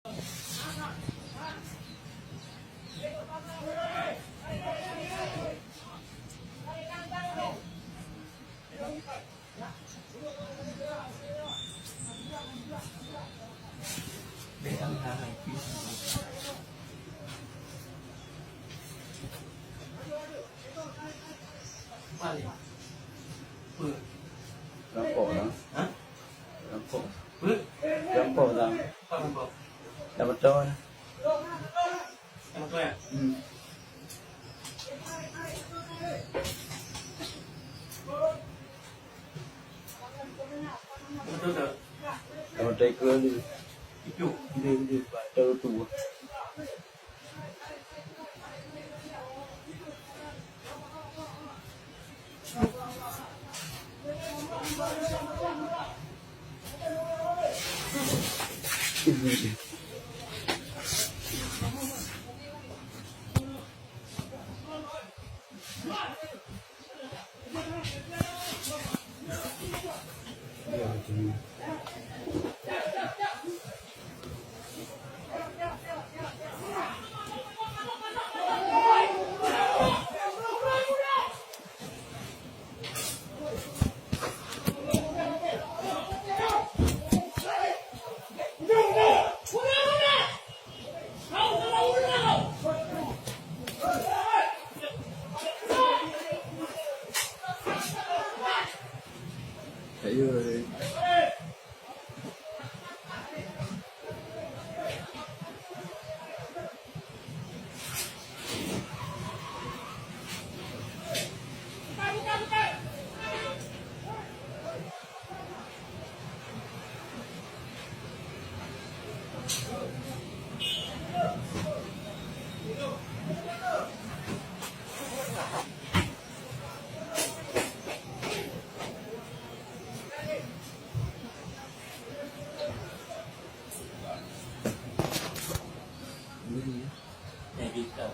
để ăn hàng này kia qua đi vừa Rắm cổ đó. hả Rắm cổ. vừa Rắm cổ ra. qua làm bộ Đã bắt trôi. em tôi à Ừ. em tôi rồi Đã bắt trái cưa đi. cái chủ Đi vào trâu tù. Thấy rồi. này đi đầu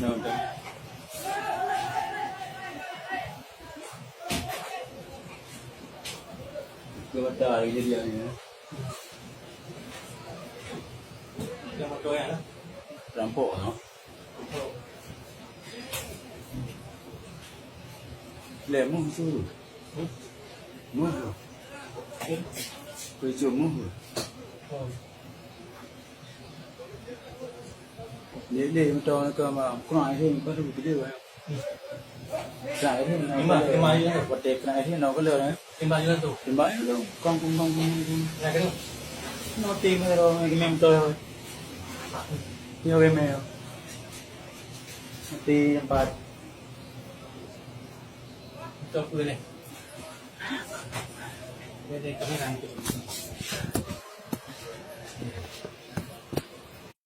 Đâu đây. Cứ bắt đời cái gì vậy? em tôi à Rắm cổ nó. Lẻ mua chưa? Mua rồi. Tôi chưa mua rồi. Để mà cho nó cơ mà có ai thêm có được cái điều không? Giải thêm nhưng mà cái máy này vật đẹp này thì nó có lừa đấy. em bao nhiêu lần tủ Thì mấy đâu con cũng không là cái đâu nó tìm rồi cái mềm tôi thôi. Nhiều cái mèo. Thì bà tôi cười này đây đây cái này làm